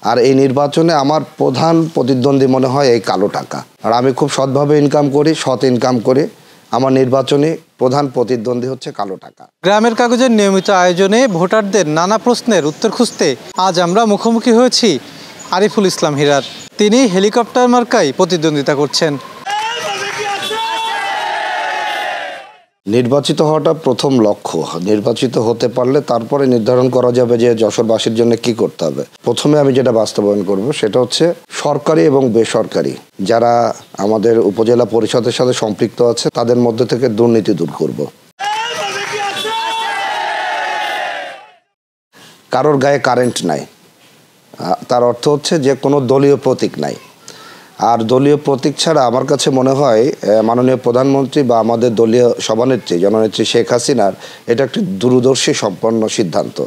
আর এই নির্বাচনে আমার প্রধান প্রতিদ্বন্দ্বী মনে হয় এই কালো টাকা। আর আমি খুব সৎভাবে ইনকাম করি, সৎ ইনকাম করি। আমার নির্বাচনী প্রধান প্রতিদ্বন্দ্বী হচ্ছে কালো টাকা। গ্রামের কাগজের নিয়মিত আয়োজনে ভোটারদের নানা প্রশ্নের উত্তর খুঁজতে আজ আমরা মুখোমুখি হয়েছি আরিফুল ইসলাম হীরার। তিনি হেলিকপ্টার মার্কায় প্রতিদ্বন্দ্বিতা করছেন। নির্বাচিত হওয়াটা প্রথম লক্ষ্য। নির্বাচিত হতে পারলে তারপরে নির্ধারণ করা যাবে যে যশোরবাসীর জন্য কি করতে হবে। প্রথমে আমি যেটা বাস্তবায়ন করব সেটা হচ্ছে সরকারি এবং বেসরকারি যারা আমাদের উপজেলা পরিষদের সাথে সম্পৃক্ত আছে তাদের মধ্যে থেকে দুর্নীতি দূর করব। কারোর গায়ে কারেন্ট নাই, তার অর্থ হচ্ছে যে কোনো দলীয় প্রতীক নাই। আর দলীয় প্রতীক ছাড়া আমার কাছে মনে হয় মাননীয় প্রধানমন্ত্রী বা আমাদের দলীয় সভানেত্রী জননেত্রী শেখ হাসিনার এটা একটি দূরদর্শী সম্পন্ন সিদ্ধান্ত।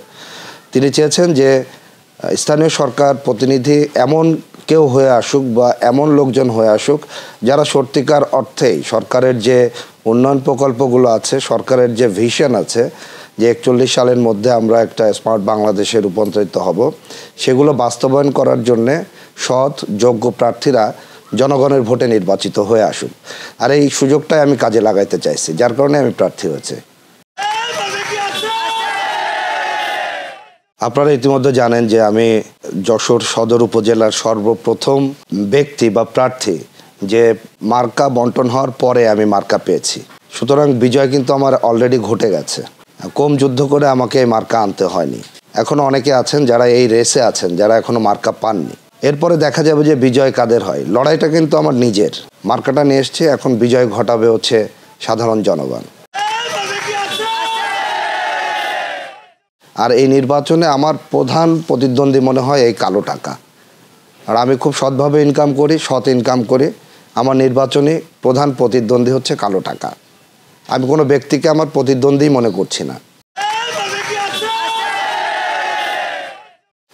তিনি চেয়েছেন যে স্থানীয় সরকার প্রতিনিধি এমন কেউ হয়ে আসুক বা এমন লোকজন হয়ে আসুক যারা সত্যিকার অর্থেই সরকারের যে উন্নয়ন প্রকল্পগুলো আছে, সরকারের যে ভিশন আছে যে 41 সালের মধ্যে আমরা একটা স্মার্ট বাংলাদেশে রূপান্তরিত হব, সেগুলো বাস্তবায়ন করার জন্যে সৎ যোগ্য প্রার্থীরা জনগণের ভোটে নির্বাচিত হয়ে আসুক। আর এই সুযোগটাই আমি কাজে লাগাইতে চাইছি, যার কারণে আমি প্রার্থী হয়েছি। আপনারা ইতিমধ্যে জানেন যে আমি যশোর সদর উপজেলার সর্বপ্রথম ব্যক্তি বা প্রার্থী যে মার্কা বন্টন হওয়ার পরে আমি মার্কা পেয়েছি। সুতরাং বিজয় কিন্তু আমার অলরেডি ঘটে গেছে। কম যুদ্ধ করে আমাকে এই মার্কা আনতে হয়নি। এখনো অনেকে আছেন যারা এই রেসে আছেন, যারা এখনো মার্কা পাননি। এরপরে দেখা যাবে যে বিজয় কাদের হয়। লড়াইটা কিন্তু আমার নিজের। মার্কাটা নিয়ে এসছে, এখন বিজয় ঘটাবে হচ্ছে সাধারণ জনগণ। আর এই নির্বাচনে আমার প্রধান প্রতিদ্বন্দ্বী মনে হয় এই কালো টাকা। আর আমি খুব সৎভাবে ইনকাম করি, সৎ ইনকাম করি। আমার নির্বাচনী প্রধান প্রতিদ্বন্দ্বী হচ্ছে কালো টাকা। আমি কোনো ব্যক্তিকে আমার প্রতিদ্বন্দ্বী মনে করছি না।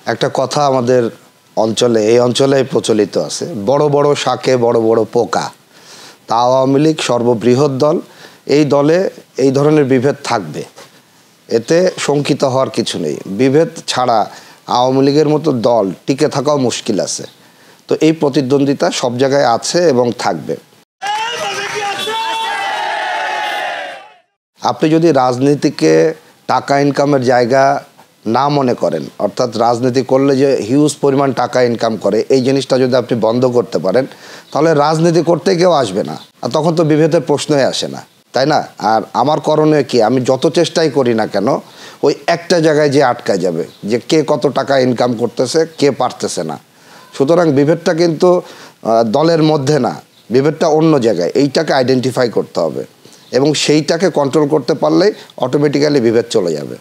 একটা কথা আমাদের অঞ্চলে, এই অঞ্চলে প্রচলিত আছে, বড় বড় শাকে বড় বড় পোকা। তা আওয়ামী লীগ সর্ববৃহৎ দল, এই দলে এই ধরনের বিভেদ থাকবে, এতে শঙ্কিত হওয়ার কিছু নেই। বিভেদ ছাড়া আওয়ামী লীগের মতো দল টিকে থাকাও মুশকিল আছে। তো এই প্রতিদ্বন্দ্বিতা সব জায়গায় আছে এবং থাকবে। আপনি যদি রাজনীতিকে টাকা ইনকামের জায়গা না মনে করেন, অর্থাৎ রাজনীতি করলে যে হিউজ পরিমাণ টাকা ইনকাম করে এই জিনিসটা যদি আপনি বন্ধ করতে পারেন, তাহলে রাজনীতি করতে কেউ আসবে না। আর তখন তো বিভেদের প্রশ্নই আসে না, তাই না? আর আমার করণীয় কি, আমি যত চেষ্টাই করি না কেন ওই একটা জায়গায় যে আটকায় যাবে যে কে কত টাকা ইনকাম করতেছে, কে পারতেছে না। সুতরাং বিভেদটা কিন্তু দলের মধ্যে না, বিভেদটা অন্য জায়গায়। এইটাকে আইডেন্টিফাই করতে হবে এবং সেইটাকে কন্ট্রোল করতে পারলেই অটোমেটিক্যালি বিভেদ চলে যাবে।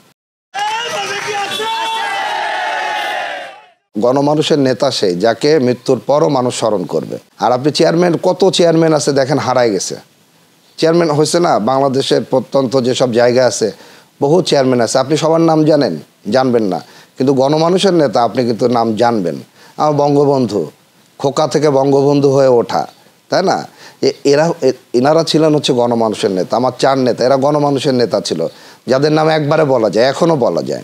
গণমানুষের নেতা সেই যাকে মৃত্যুর পরও মানুষ স্মরণ করবে। আর আপনি চেয়ারম্যান, কত চেয়ারম্যান আছে দেখেন হারায় গেছে। চেয়ারম্যান হয়েছে না, বাংলাদেশের প্রত্যন্ত যেসব জায়গা আছে বহু চেয়ারম্যান আছে, আপনি সবার নাম জানেন? জানবেন না। কিন্তু গণমানুষের নেতা আপনি কিন্তু নাম জানবেন। আমার বঙ্গবন্ধু, খোকা থেকে বঙ্গবন্ধু হয়ে ওঠা, তাই না? এনারা ছিলেন হচ্ছে গণমানুষের নেতা। আমার 4 নেতা, এরা গণমানুষের নেতা ছিল, যাদের নাম একবারে বলা যায়, এখনও বলা যায়।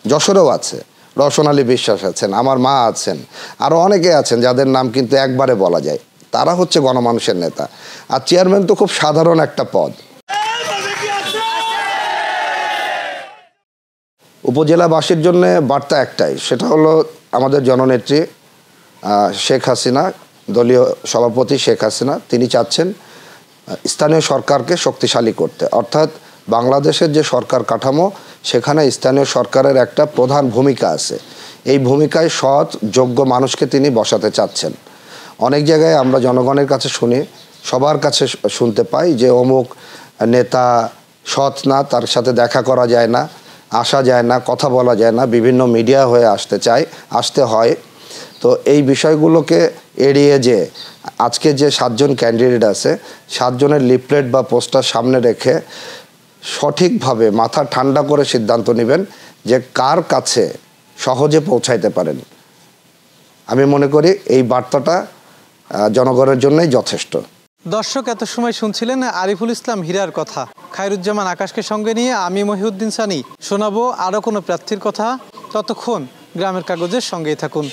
যশোরেও আছে, রওশন আলী বিশ্বাস আছেন, আমার মা আছেন, আরও অনেকে আছেন যাদের নাম কিন্তু একবারে বলা যায়। তারা হচ্ছে গণমানুষের নেতা। আর চেয়ারম্যান তো খুব সাধারণ একটা পদ। উপজেলাবাসীর জন্য বার্তা একটাই, সেটা হলো আমাদের জননেত্রী শেখ হাসিনা, দলীয় সভাপতি শেখ হাসিনা, তিনি চাচ্ছেন স্থানীয় সরকারকে শক্তিশালী করতে। অর্থাৎ বাংলাদেশের যে সরকার কাঠামো, সেখানে স্থানীয় সরকারের একটা প্রধান ভূমিকা আছে। এই ভূমিকায় সৎ যোগ্য মানুষকে তিনি বসাতে চাচ্ছেন। অনেক জায়গায় আমরা জনগণের কাছে শুনি, সবার কাছে শুনতে পাই যে অমুক নেতা সৎ না, তার সাথে দেখা করা যায় না, আসা যায় না, কথা বলা যায় না, বিভিন্ন মিডিয়া হয়ে আসতে হয়। তো এই বিষয়গুলোকে এড়িয়ে যে আজকে যে 7 জন ক্যান্ডিডেট আছে, 7 জনের লিফলেট বা পোস্টার সামনে রেখে সঠিকভাবে মাথা ঠান্ডা করে সিদ্ধান্ত নেবেন যে কার কাছে সহজে পৌঁছাইতে পারেন। আমি মনে করি এই বার্তাটা জনগণের জন্যই যথেষ্ট। দর্শক, এত সময় শুনছিলেন আরিফুল ইসলাম হীরার কথা। খায়রুজ্জামান আকাশকে সঙ্গে নিয়ে আমি মহিউদ্দিন সানি শোনাবো আরও কোনো প্রার্থীর কথা। ততক্ষণ গ্রামের কাগজের সঙ্গেই থাকুন।